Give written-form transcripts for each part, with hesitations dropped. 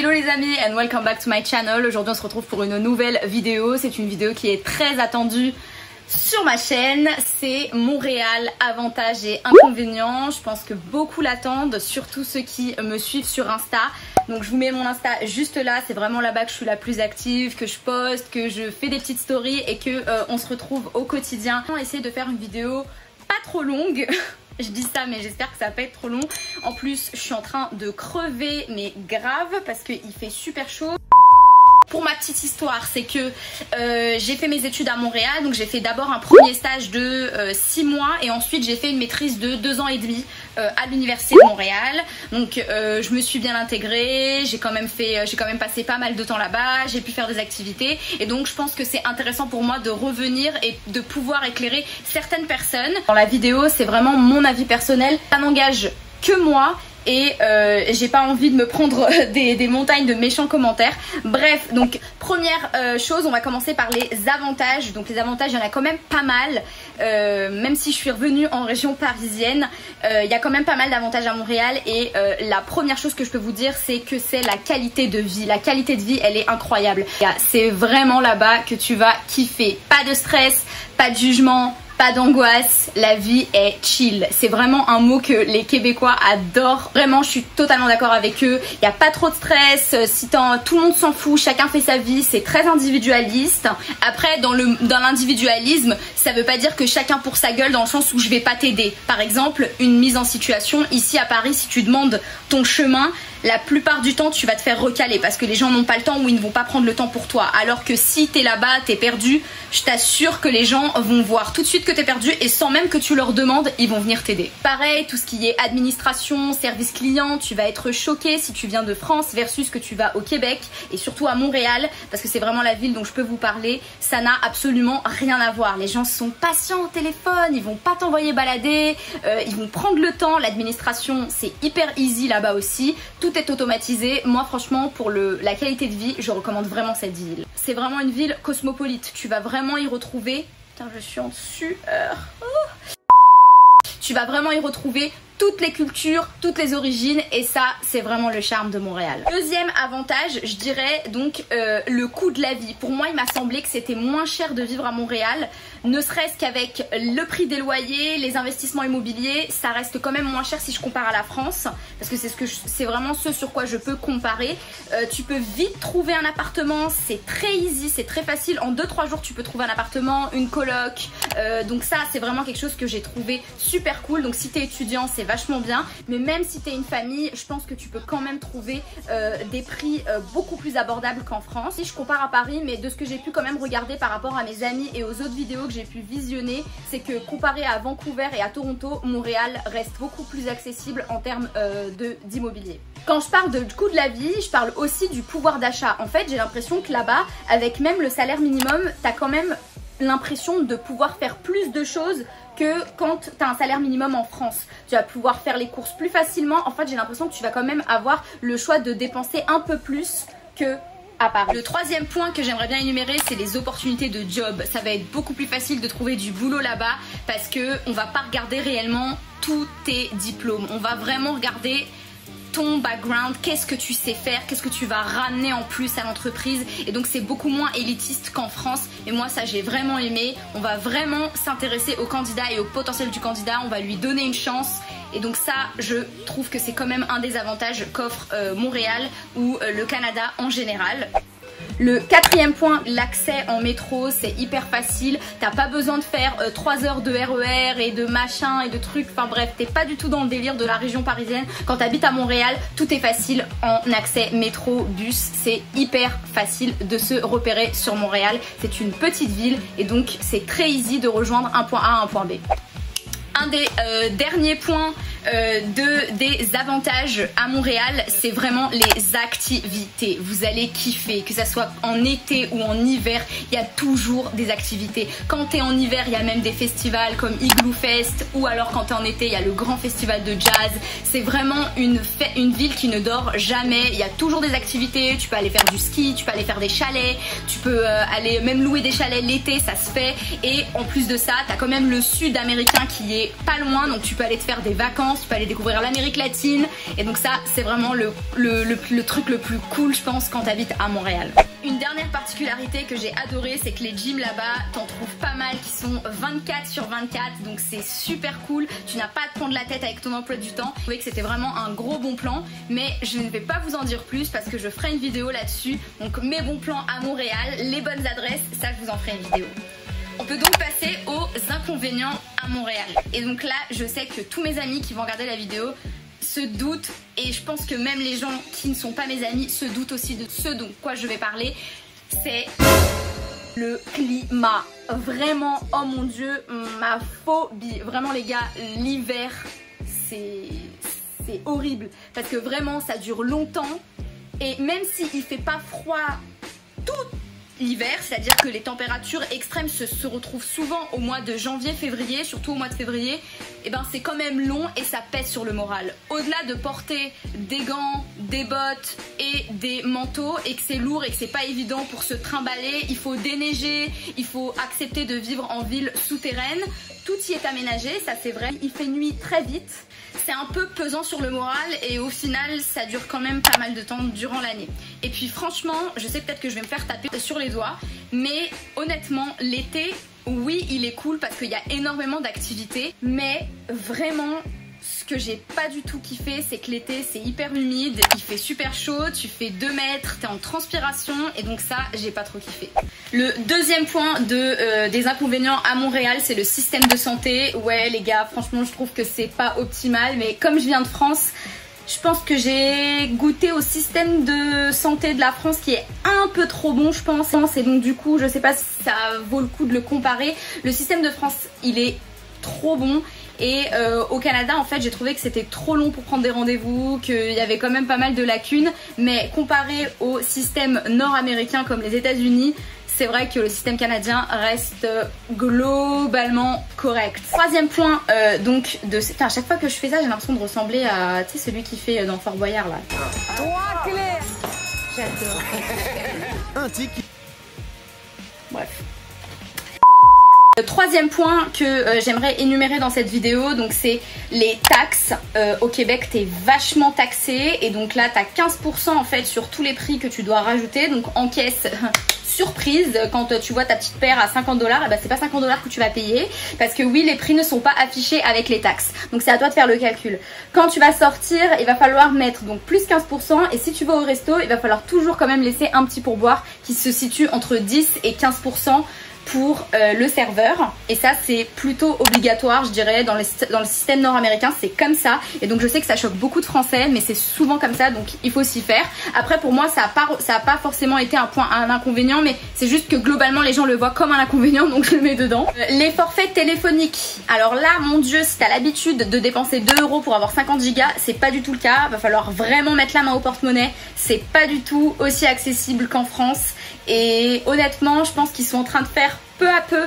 Hello les amis and welcome back to my channel. Aujourd'hui on se retrouve pour une nouvelle vidéo. C'est une vidéo qui est très attendue sur ma chaîne. C'est Montréal, avantages et inconvénients. Je pense que beaucoup l'attendent, surtout ceux qui me suivent sur Insta. Donc je vous mets mon Insta juste là, c'est vraiment là-bas que je suis la plus active, que je poste, que je fais des petites stories et que on se retrouve au quotidien. On va essayer de faire une vidéo pas trop longue. Je dis ça mais j'espère que ça va pas être trop long. En plus je suis en train de crever mais grave parce qu'il fait super chaud. Pour ma petite histoire, c'est que j'ai fait mes études à Montréal. Donc j'ai fait d'abord un premier stage de 6 mois et ensuite j'ai fait une maîtrise de 2 ans et demi à l'université de Montréal. Donc je me suis bien intégrée, j'ai quand même passé pas mal de temps là-bas, j'ai pu faire des activités et donc je pense que c'est intéressant pour moi de revenir et de pouvoir éclairer certaines personnes. Dans la vidéo, c'est vraiment mon avis personnel, ça n'engage que moi. Et j'ai pas envie de me prendre des montagnes de méchants commentaires. Bref, donc première chose, on va commencer par les avantages. Donc les avantages, il y en a quand même pas mal. Même si je suis revenue en région parisienne, il y a quand même pas mal d'avantages à Montréal. Et la première chose que je peux vous dire, c'est que c'est la qualité de vie. La qualité de vie, elle est incroyable. C'est vraiment là-bas que tu vas kiffer. Pas de stress, pas de jugement, pas d'angoisse, la vie est chill. C'est vraiment un mot que les Québécois adorent. Vraiment, je suis totalement d'accord avec eux. Il n'y a pas trop de stress. Tout le monde s'en fout, chacun fait sa vie. C'est très individualiste. Après, dans l'individualisme, ça veut pas dire que chacun pour sa gueule dans le sens où je vais pas t'aider. Par exemple, une mise en situation. Ici à Paris, si tu demandes ton chemin, la plupart du temps tu vas te faire recaler parce que les gens n'ont pas le temps ou ils ne vont pas prendre le temps pour toi. Alors que si t'es là-bas, t'es perdu, je t'assure que les gens vont voir tout de suite que t'es perdu et sans même que tu leur demandes, ils vont venir t'aider. Pareil, tout ce qui est administration, service client, tu vas être choqué si tu viens de France versus que tu vas au Québec et surtout à Montréal parce que c'est vraiment la ville dont je peux vous parler. Ça n'a absolument rien à voir. Les gens sont patients au téléphone, ils vont pas t'envoyer balader, ils vont prendre le temps. L'administration, c'est hyper easy là-bas aussi. Tout est automatisé. Moi franchement pour la qualité de vie je recommande vraiment cette ville. C'est vraiment une ville cosmopolite, tu vas vraiment y retrouver, putain je suis en sueur, tu vas vraiment y retrouver toutes les cultures, toutes les origines et ça c'est vraiment le charme de Montréal. Deuxième avantage, je dirais donc le coût de la vie. Pour moi il m'a semblé que c'était moins cher de vivre à Montréal, ne serait-ce qu'avec le prix des loyers, les investissements immobiliers, ça reste quand même moins cher si je compare à la France parce que c'est vraiment ce sur quoi je peux comparer. Tu peux vite trouver un appartement, c'est très easy, c'est très facile, en 2-3 jours tu peux trouver un appartement, une coloc, donc ça c'est vraiment quelque chose que j'ai trouvé super cool. Donc si t'es étudiant c'est vachement bien, mais même si t'es une famille, je pense que tu peux quand même trouver des prix beaucoup plus abordables qu'en France. Si je compare à Paris, mais de ce que j'ai pu quand même regarder par rapport à mes amis et aux autres vidéos que j'ai pu visionner, c'est que comparé à Vancouver et à Toronto, Montréal reste beaucoup plus accessible en termes d'immobilier. Quand je parle du coût de la vie, je parle aussi du pouvoir d'achat. En fait, j'ai l'impression que là-bas, avec même le salaire minimum, t'as quand même l'impression de pouvoir faire plus de choses que quand tu as un salaire minimum en France. Tu vas pouvoir faire les courses plus facilement. En fait, j'ai l'impression que tu vas quand même avoir le choix de dépenser un peu plus que à Paris. Le troisième point que j'aimerais bien énumérer, c'est les opportunités de job. Ça va être beaucoup plus facile de trouver du boulot là-bas parce que on va pas regarder réellement tous tes diplômes. On va vraiment regarder ton background, qu'est-ce que tu sais faire, qu'est-ce que tu vas ramener en plus à l'entreprise et donc c'est beaucoup moins élitiste qu'en France et moi ça j'ai vraiment aimé. On va vraiment s'intéresser au candidat et au potentiel du candidat, on va lui donner une chance et donc ça je trouve que c'est quand même un des avantages qu'offre Montréal ou le Canada en général. Le quatrième point, l'accès en métro, c'est hyper facile. T'as pas besoin de faire 3 heures de RER et de machin et de trucs. Enfin bref, t'es pas du tout dans le délire de la région parisienne. Quand t'habites à Montréal, tout est facile en accès métro, bus. C'est hyper facile de se repérer sur Montréal. C'est une petite ville et donc c'est très easy de rejoindre un point A à un point B. Un des derniers points des avantages à Montréal, c'est vraiment les activités. Vous allez kiffer, que ça soit en été ou en hiver, il y a toujours des activités. Quand t'es en hiver, il y a même des festivals comme Igloo Fest, ou alors quand t'es en été, il y a le grand festival de jazz. C'est vraiment une ville qui ne dort jamais. Il y a toujours des activités. Tu peux aller faire du ski, tu peux aller faire des chalets, tu peux aller même louer des chalets l'été, ça se fait. Et en plus de ça, t'as quand même le sud américain qui est es pas loin, donc tu peux aller te faire des vacances, tu peux aller découvrir l'Amérique latine. Et donc ça, c'est vraiment le truc le plus cool, je pense, quand tu habites à Montréal. Une dernière particularité que j'ai adorée, c'est que les gyms là-bas, t'en trouves pas mal qui sont 24/24, donc c'est super cool. Tu n'as pas à te prendre la tête avec ton emploi du temps. Je trouvais que c'était vraiment un gros bon plan, mais je ne vais pas vous en dire plus parce que je ferai une vidéo là-dessus. Donc mes bons plans à Montréal, les bonnes adresses, ça je vous en ferai une vidéo. On peut donc passer aux inconvénients à Montréal. Et donc là, je sais que tous mes amis qui vont regarder la vidéo se doutent, et je pense que même les gens qui ne sont pas mes amis se doutent aussi de ce dont quoi je vais parler. C'est le climat. Vraiment, oh mon dieu, ma phobie. Vraiment les gars, l'hiver, c'est horrible. Parce que vraiment, ça dure longtemps. Et même s'il fait pas froid tout l'hiver, c'est-à-dire que les températures extrêmes se retrouvent souvent au mois de janvier-février, surtout au mois de février, et ben c'est quand même long et ça pèse sur le moral. Au-delà de porter des gants, des bottes et des manteaux et que c'est lourd et que c'est pas évident pour se trimballer, il faut déneiger, il faut accepter de vivre en ville souterraine. Tout y est aménagé, ça c'est vrai. Il fait nuit très vite. C'est un peu pesant sur le moral et au final ça dure quand même pas mal de temps durant l'année. Et puis franchement, je sais peut-être que je vais me faire taper sur les doigts, mais honnêtement l'été, oui il est cool parce qu'il y a énormément d'activités, mais vraiment ce que j'ai pas du tout kiffé, c'est que l'été c'est hyper humide, il fait super chaud, tu fais 2 mètres, t'es en transpiration, et donc ça j'ai pas trop kiffé. Le deuxième point des inconvénients à Montréal, c'est le système de santé. Ouais les gars, franchement je trouve que c'est pas optimal, mais comme je viens de France, je pense que j'ai goûté au système de santé de la France qui est un peu trop bon je pense, et donc du coup je sais pas si ça vaut le coup de le comparer. Le système de France il est trop bon. Et au Canada en fait j'ai trouvé que c'était trop long pour prendre des rendez-vous, qu'il y avait quand même pas mal de lacunes, mais comparé au système nord-américain comme les États-Unis, c'est vrai que le système canadien reste globalement correct. Troisième point donc de... Putain, à chaque fois que je fais ça j'ai l'impression de ressembler à celui qui fait dans Fort Boyard là. 3 clés. J'adore. Un tic. Bref. Le troisième point que j'aimerais énumérer dans cette vidéo, donc c'est les taxes. Au Québec t'es vachement taxé et donc là t'as 15% en fait sur tous les prix que tu dois rajouter. Donc en caisse, surprise, quand tu vois ta petite paire à 50$, et ben c'est pas 50$ que tu vas payer parce que oui les prix ne sont pas affichés avec les taxes. Donc c'est à toi de faire le calcul. Quand tu vas sortir, il va falloir mettre donc plus 15%, et si tu vas au resto, il va falloir toujours quand même laisser un petit pourboire qui se situe entre 10 et 15% pour le serveur, et ça c'est plutôt obligatoire je dirais dans le système nord-américain, c'est comme ça, et donc je sais que ça choque beaucoup de Français mais c'est souvent comme ça, donc il faut s'y faire. Après pour moi ça a pas forcément été un inconvénient, mais c'est juste que globalement les gens le voient comme un inconvénient, donc je le mets dedans. Les forfaits téléphoniques, alors là mon dieu, si t'as l'habitude de dépenser 2€ pour avoir 50 Go, c'est pas du tout le cas, va falloir vraiment mettre la main au porte-monnaie, c'est pas du tout aussi accessible qu'en France. Et honnêtement je pense qu'ils sont en train de faire peu à peu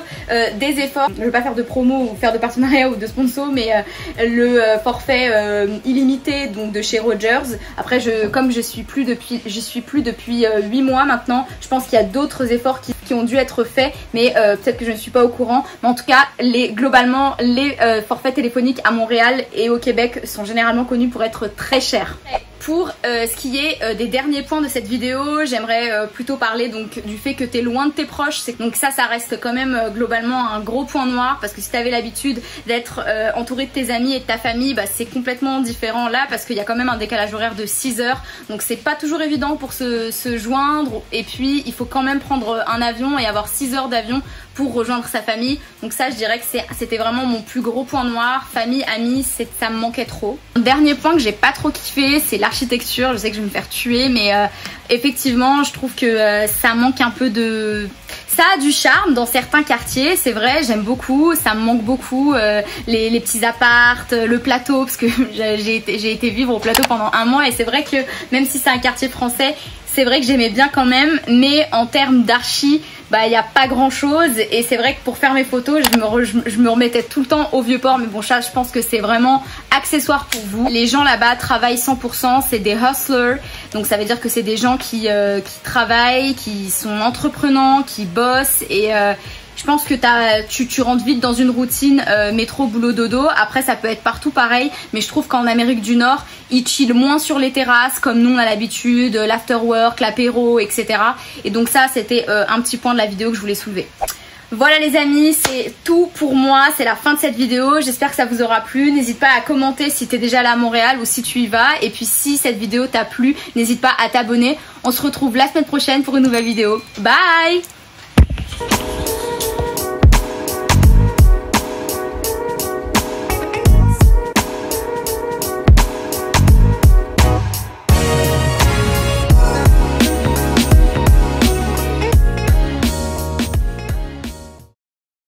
des efforts. Je ne vais pas faire de promo ou faire de partenariat ou de sponsor, mais le forfait illimité donc de chez Rogers. Après comme je suis plus depuis 8 mois maintenant, je pense qu'il y a d'autres efforts qui ont dû être faits, mais peut-être que je ne suis pas au courant. Mais en tout cas, globalement, les forfaits téléphoniques à Montréal et au Québec sont généralement connus pour être très chers. Pour ce qui est des derniers points de cette vidéo, j'aimerais plutôt parler donc du fait que tu es loin de tes proches. Donc ça reste quand même globalement un gros point noir, parce que si tu avais l'habitude d'être entouré de tes amis et de ta famille, bah, c'est complètement différent là, parce qu'il y a quand même un décalage horaire de 6 heures. Donc c'est pas toujours évident pour se joindre, et puis il faut quand même prendre un avion et avoir 6 heures d'avion pour rejoindre sa famille. Donc ça je dirais que c'était vraiment mon plus gros point noir. Famille, amis, ça me manquait trop. Dernier point que j'ai pas trop kiffé, c'est l'architecture. Je sais que je vais me faire tuer, mais effectivement je trouve que ça manque un peu de... Ça a du charme dans certains quartiers, c'est vrai, j'aime beaucoup, ça me manque beaucoup, les petits apparts, le plateau, parce que j'ai été vivre au plateau pendant 1 mois, et c'est vrai que même si c'est un quartier français, c'est vrai que j'aimais bien quand même, mais en termes d'archi, bah il n'y a pas grand chose, et c'est vrai que pour faire mes photos je me remettais tout le temps au Vieux-Port, mais bon ça je pense que c'est vraiment accessoire pour vous. Les gens là-bas travaillent 100%, c'est des hustlers, donc ça veut dire que c'est des gens qui travaillent, qui sont entreprenants, qui bossent, et je je pense que tu rentres vite dans une routine métro, boulot, dodo. Après ça peut être partout pareil, mais je trouve qu'en Amérique du Nord ils chillent moins sur les terrasses comme nous on a l'habitude, l'afterwork, l'apéro, etc. Et donc ça c'était un petit point de la vidéo que je voulais soulever. Voilà les amis, c'est tout pour moi, c'est la fin de cette vidéo, j'espère que ça vous aura plu. N'hésite pas à commenter si tu es déjà là à Montréal ou si tu y vas. Et puis si cette vidéo t'a plu, n'hésite pas à t'abonner. On se retrouve la semaine prochaine pour une nouvelle vidéo. Bye!